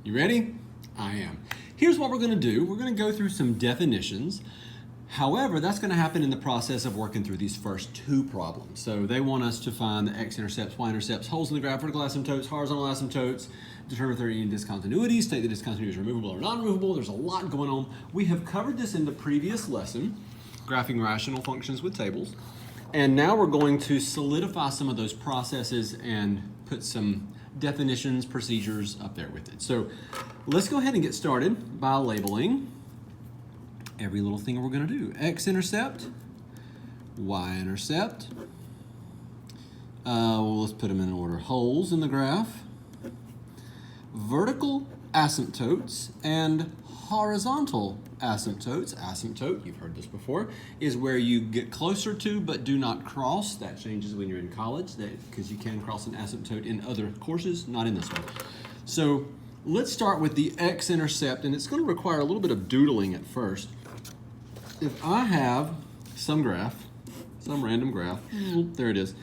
You ready? I am. Here's what we're going to do. We're going to go through some definitions. However, that's going to happen in the process of working through these first two problems. So they want us to find the x-intercepts, y-intercepts, holes in the graph, vertical asymptotes, horizontal asymptotes, determine if there are any discontinuities, state the discontinuity is removable or non-removable. There's a lot going on. We have covered this in the previous lesson, graphing rational functions with tables. And now we're going to solidify some of those processes and put some definitions, procedures up there with it. So let's go ahead and get started by labeling every little thing we're going to do. X-intercept, y-intercept. Well, let's put them in order. Holes in the graph, vertical asymptotes, and horizontal asymptotes. Asymptote, you've heard this before, is where you get closer to but do not cross. That changes when you're in college because you can cross an asymptote in other courses, not in this one. So let's start with the x-intercept, and it's going to require a little bit of doodling at first. If I have some graph, some random graph, there it is.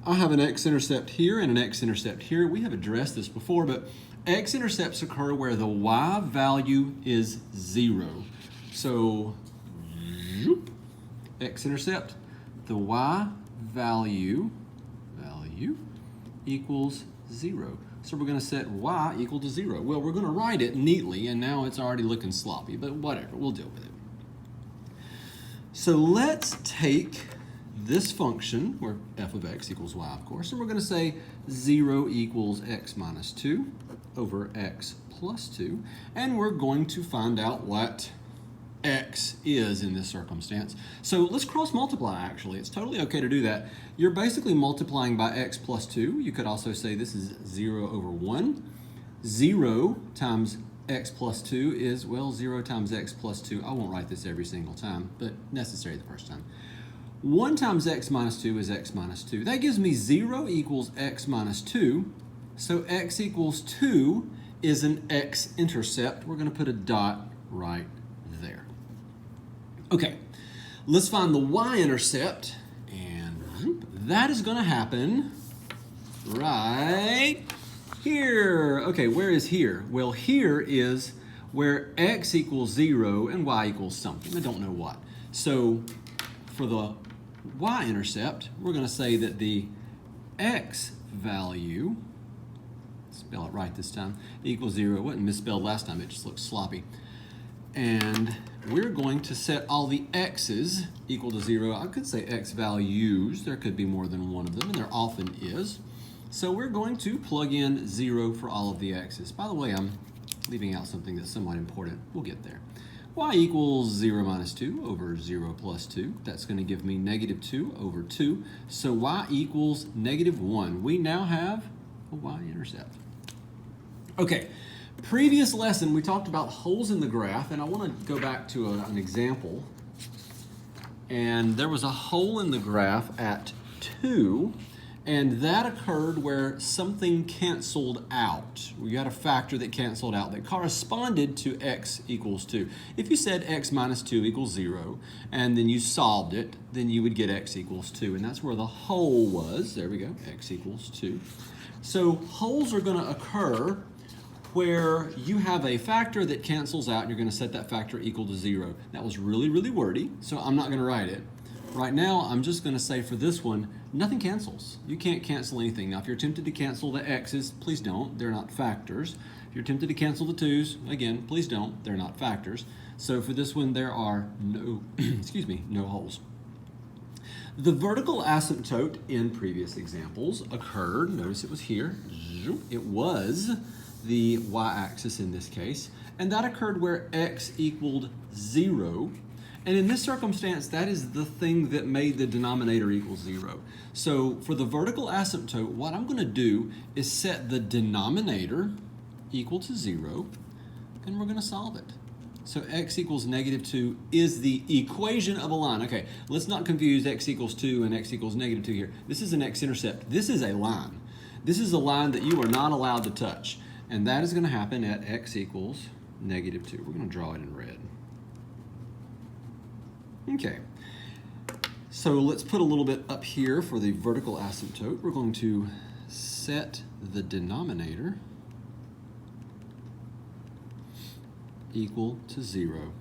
I have an x-intercept here and an x-intercept here. We have addressed this before, but x-intercepts occur where the y value is 0. So, x-intercept, the y value equals 0. So we're going to set y equal to 0. Well, we're going to write it neatly, and now it's already looking sloppy, but whatever, we'll deal with it. So let's take this function, where f of x equals y, of course, and we're going to say 0 equals x minus 2 over x plus 2, and we're going to find out what x is in this circumstance. So let's cross multiply, actually. It's totally okay to do that. You're basically multiplying by x plus 2. You could also say this is 0 over 1. 0 times x plus 2 is, well, 0 times x plus 2. I won't write this every single time, but necessary the first time. 1 times x minus 2 is x minus 2. That gives me 0 equals x minus 2. So x equals 2 is an x-intercept. We're going to put a dot right there. Okay, let's find the y-intercept, and that is going to happen right here. Okay, where is here? Well, here is where x equals 0 and y equals something. I don't know what. So for the y-intercept, we're going to say that the x value, spell it right this time, equals 0. It wasn't misspelled last time, it just looked sloppy. And we're going to set all the x's equal to 0. I could say x values. There could be more than one of them, and there often is. So we're going to plug in 0 for all of the x's. By the way, I'm leaving out something that's somewhat important. We'll get there. Y equals 0 minus 2 over 0 plus 2. That's going to give me negative 2 over 2. So y equals negative 1. We now have a y-intercept. Okay, previous lesson we talked about holes in the graph, and I want to go back to an example. And there was a hole in the graph at 2. And that occurred where something canceled out. We got a factor that canceled out that corresponded to x equals 2. If you said x minus 2 equals 0, and then you solved it, then you would get x equals 2. And that's where the hole was. There we go, x equals 2. So holes are going to occur where you have a factor that cancels out, and you're going to set that factor equal to 0. That was really, really wordy, so I'm not going to write it. Right now, I'm just going to say for this one, nothing cancels. You can't cancel anything. Now, if you're tempted to cancel the x's, please don't. They're not factors. If you're tempted to cancel the 2's, again, please don't. They're not factors. So for this one, there are no, no holes. The vertical asymptote in previous examples occurred. Notice it was here. It was the y-axis in this case. And that occurred where x equaled 0. And in this circumstance, that is the thing that made the denominator equal 0. So for the vertical asymptote, what I'm going to do is set the denominator equal to 0, and we're going to solve it. So x equals negative 2 is the equation of a line. Okay, let's not confuse x equals 2 and x equals negative 2 here. This is an x-intercept. This is a line. This is a line that you are not allowed to touch. And that is going to happen at x equals negative 2. We're going to draw it in red. Okay, so let's put a little bit up here for the vertical asymptote. We're going to set the denominator equal to 0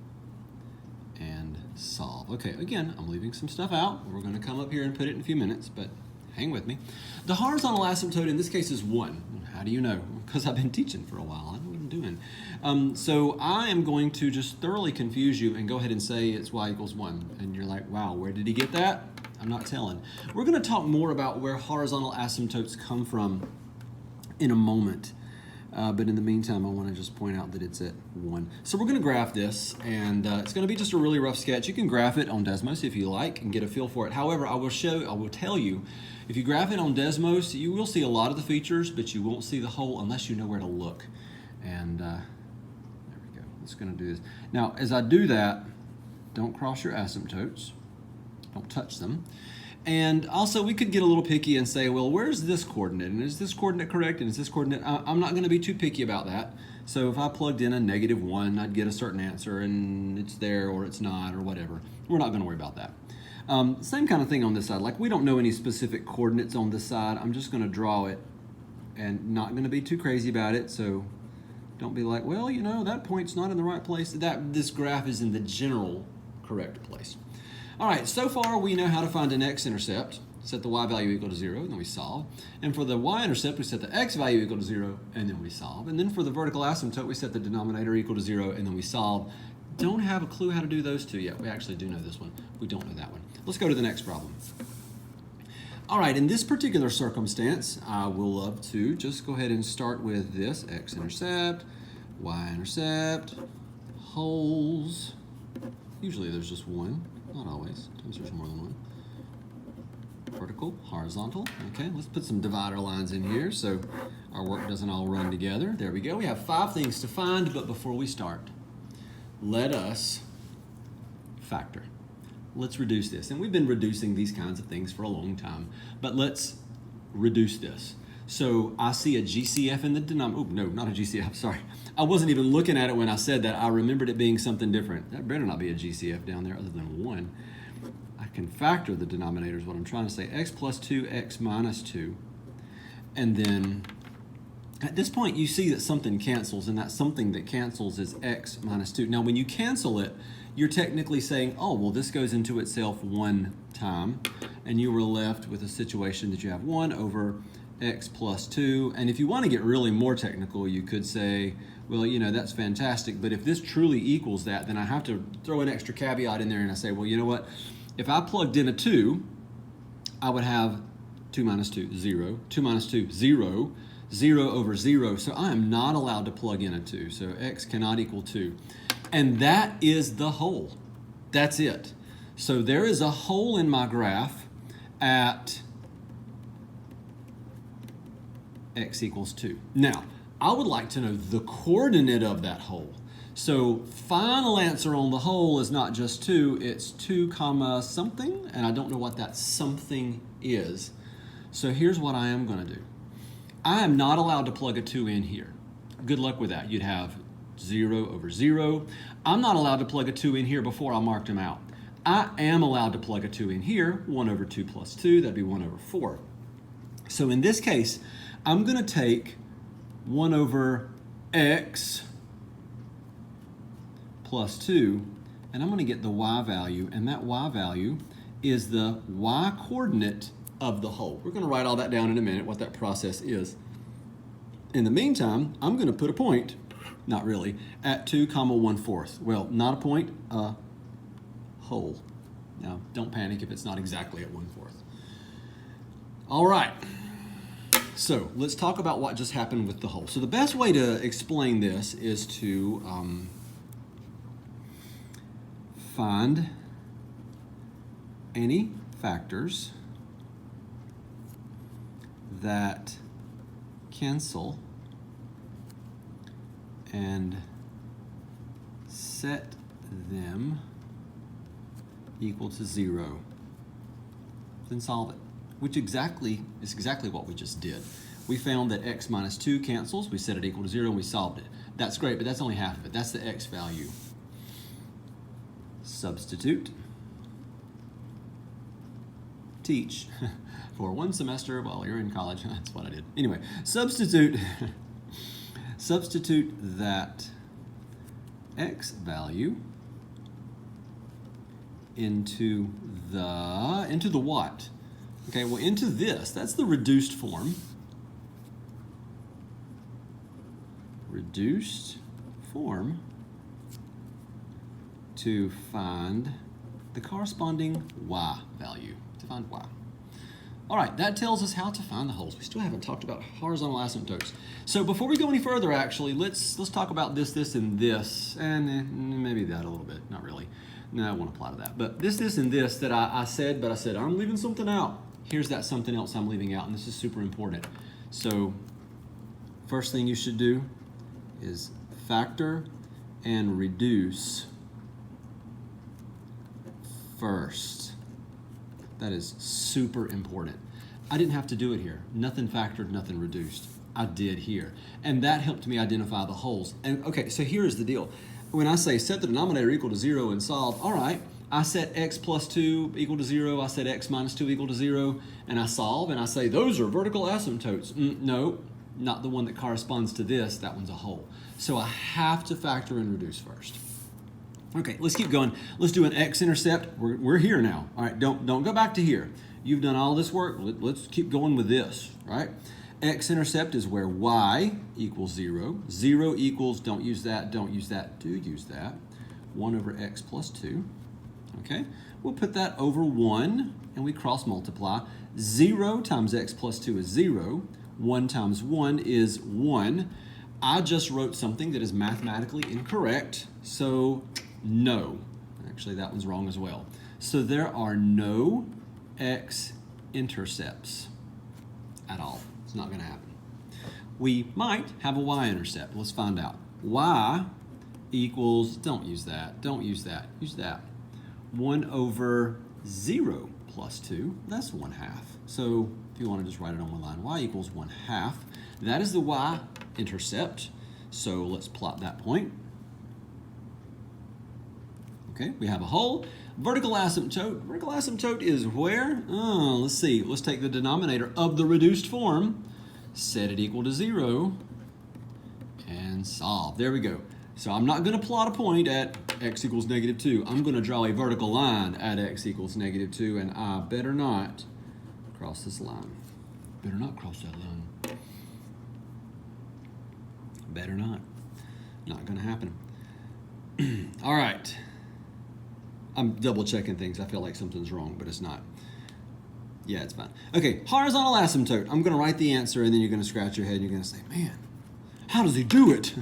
and solve. Okay, again, I'm leaving some stuff out. We're going to come up here and put it in a few minutes, but hang with me. The horizontal asymptote in this case is 1. How do you know? Because I've been teaching for a while. I know what I'm doing. So I am going to just thoroughly confuse you and go ahead and say it's y equals 1. And you're like, wow, where did he get that? I'm not telling. We're going to talk more about where horizontal asymptotes come from in a moment. But in the meantime, I want to just point out that it's at 1. So we're going to graph this, and it's going to be just a really rough sketch. You can graph it on Desmos if you like and get a feel for it. However, I will tell you, if you graph it on Desmos, you will see a lot of the features, but you won't see the whole unless you know where to look. And there we go. It's going to do this. Now, as I do that, don't cross your asymptotes. Don't touch them. And also, we could get a little picky and say, well, where's this coordinate? And is this coordinate correct? And is this coordinate? I'm not going to be too picky about that. So if I plugged in a -1, I'd get a certain answer, and it's there or it's not or whatever. We're not going to worry about that. Same kind of thing on this side. Like, we don't know any specific coordinates on this side. I'm just going to draw it and not going to be too crazy about it. So don't be like, well, you know, that point's not in the right place. This graph is in the general correct place. All right, so far we know how to find an x-intercept, set the y value equal to 0, and then we solve. And for the y-intercept, we set the x value equal to 0, and then we solve. And then for the vertical asymptote, we set the denominator equal to 0, and then we solve. Don't have a clue how to do those two yet. We actually do know this one. We don't know that one. Let's go to the next problem. All right, in this particular circumstance, I will love to just go ahead and start with this x-intercept, y-intercept, holes. Usually there's just one. Not always. Sometimes there's more than one. Vertical, horizontal. Okay, let's put some divider lines in here so our work doesn't all run together. There we go. We have 5 things to find, but before we start, let us factor. Let's reduce this. And we've been reducing these kinds of things for a long time, but let's reduce this. So I see a GCF in the denominator. Oh, no, not a GCF, sorry. I wasn't even looking at it when I said that. I remembered it being something different. That better not be a GCF down there other than 1. I can factor the denominator is what I'm trying to say. X plus 2, x minus 2. And then at this point, you see that something cancels, and that something that cancels is x minus 2. Now, when you cancel it, you're technically saying, oh, well, this goes into itself 1 time, and you were left with a situation that you have 1 over x plus 2. And if you want to get really more technical, you could say, well, you know, that's fantastic, but if this truly equals that, then I have to throw an extra caveat in there, and I say, well, you know what? If I plugged in a 2, I would have 2 minus 2, 0. 2 minus 2, 0. 0 over 0. So I am not allowed to plug in a 2. So x cannot equal 2. And that is the hole. That's it. So there is a hole in my graph at x equals 2. Now, I would like to know the coordinate of that hole. So final answer on the hole is not just 2, it's 2 comma something, and I don't know what that something is. So here's what I am going to do. I am not allowed to plug a 2 in here. Good luck with that. You'd have 0 over 0. I'm not allowed to plug a 2 in here before I marked them out. I am allowed to plug a 2 in here, 1 over 2 plus 2, that'd be 1 over 4. So in this case, I'm going to take 1 over x plus 2, and I'm going to get the y value, and that y value is the y coordinate of the hole. We're going to write all that down in a minute, what that process is. In the meantime, I'm going to put a point, not really, at 2 comma 1/4. Well, not a point, a hole. Now, don't panic if it's not exactly at 1/4. All right. So let's talk about what just happened with the hole. So the best way to explain this is to find any factors that cancel and set them equal to 0. Then solve it. Which is exactly what we just did. We found that x minus 2 cancels, we set it equal to 0, and we solved it. That's great, but that's only half of it. That's the x value. Substitute. Teach for 1 semester while you're in college. That's what I did. Anyway, substitute that x value into the what? Okay, well, into this. That's the reduced form. Reduced form to find the corresponding y value, to find y. All right, that tells us how to find the holes. We still haven't talked about horizontal asymptotes. So before we go any further, actually, let's talk about this, and this, and maybe that a little bit. Not really. No, I won't apply to that. But this, and this that I said I'm leaving something out. Here's that something else I'm leaving out, and this is super important. So first thing you should do is factor and reduce first. That is super important. I didn't have to do it here. Nothing factored, nothing reduced. I did here. And that helped me identify the holes. And okay, so here's the deal. When I say set the denominator equal to 0 and solve, all right, I set x plus 2 equal to 0, I set x minus 2 equal to 0, and I solve, and I say those are vertical asymptotes. No, not the one that corresponds to this. That one's a hole. So I have to factor and reduce first. Okay, let's keep going. Let's do an x-intercept. We're here now. All right, don't go back to here. You've done all this work. Let's keep going with this, right? X-intercept is where y equals 0. 0 equals, don't use that, do use that. 1 over x plus 2. Okay, we'll put that over 1, and we cross multiply. 0 times x plus 2 is 0. 1 times 1 is 1. I just wrote something that is mathematically incorrect, so no. Actually, that one's wrong as well. So there are no x-intercepts at all. It's not going to happen. We might have a y-intercept. Let's find out. Y equals, don't use that, use that. 1 over 0 plus 2, that's 1/2. So if you want to just write it on one line, y equals 1/2. That is the y-intercept. So let's plot that point. Okay, we have a hole. Vertical asymptote. Vertical asymptote is where? Let's see. Let's take the denominator of the reduced form, set it equal to 0, and solve. There we go. So I'm not going to plot a point at x equals -2. I'm going to draw a vertical line at x equals -2, and I better not cross this line. Better not cross that line. Better not. Not going to happen. All right. I'm double checking things. I feel like something's wrong, but it's not. Yeah, it's fine. Okay, horizontal asymptote. I'm going to write the answer, and then you're going to scratch your head, and you're going to say, man, how does he do it?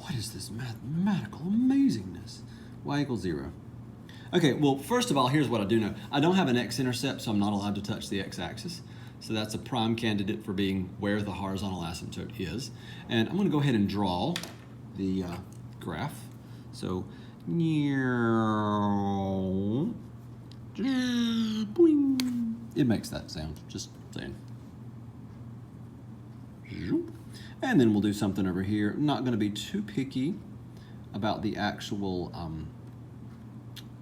What is this mathematical amazingness? Y equals 0. Okay, well, first of all, here's what I do know. I don't have an x-intercept, so I'm not allowed to touch the x-axis. So that's a prime candidate for being where the horizontal asymptote is. And I'm going to go ahead and draw the graph. So, it makes that sound, just saying. And then we'll do something over here. I'm not going to be too picky about the actual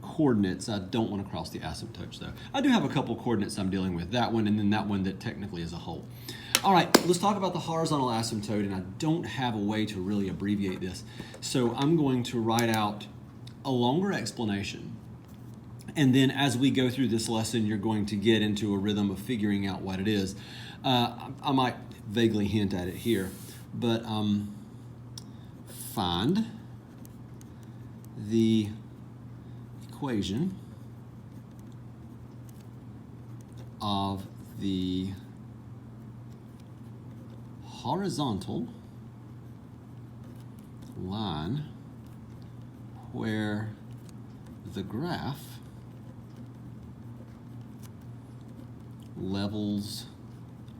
coordinates. I don't want to cross the asymptotes though. I do have a couple coordinates I'm dealing with. That one and then that one that technically is a hole. All right, let's talk about the horizontal asymptote, and I don't have a way to really abbreviate this. So I'm going to write out a longer explanation. And then as we go through this lesson, you're going to get into a rhythm of figuring out what it is. I might vaguely hint at it here, but find the equation of the horizontal line where the graph levels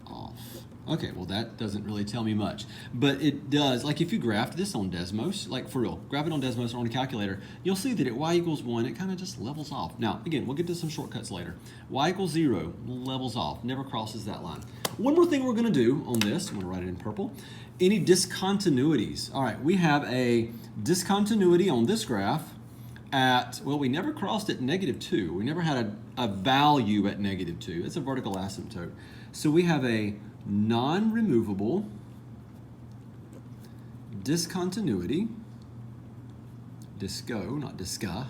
off. Okay, well that doesn't really tell me much, but it does. Like if you graphed this on Desmos, like for real, graph it on Desmos or on a calculator, you'll see that at y equals 1, it kind of just levels off. Now, again, we'll get to some shortcuts later. Y equals 0, levels off, never crosses that line. One more thing we're gonna do on this, I'm gonna write it in purple, any discontinuities. All right, we have a discontinuity on this graph at, well, we never crossed at -2. We never had a value at -2. It's a vertical asymptote. So we have a non-removable discontinuity disco, not disca,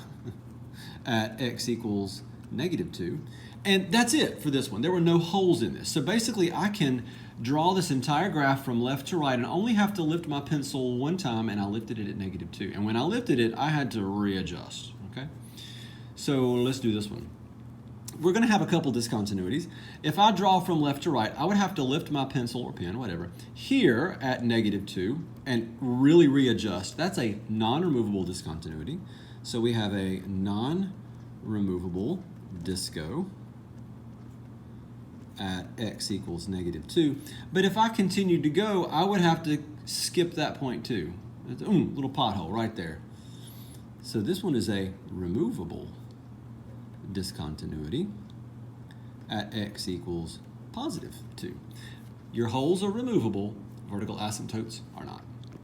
at x equals -2. And that's it for this one. There were no holes in this. So basically I can draw this entire graph from left to right and only have to lift my pencil one time, and I lifted it at -2. And when I lifted it, I had to readjust, okay? So let's do this one. We're going to have a couple discontinuities. If I draw from left to right, I would have to lift my pencil or pen, whatever, here at -2 and really readjust. That's a non-removable discontinuity. So we have a non-removable disco at x equals -2. But if I continued to go, I would have to skip that point too. Little pothole right there. So this one is a removable discontinuity at x equals +2. Your holes are removable, vertical asymptotes are not.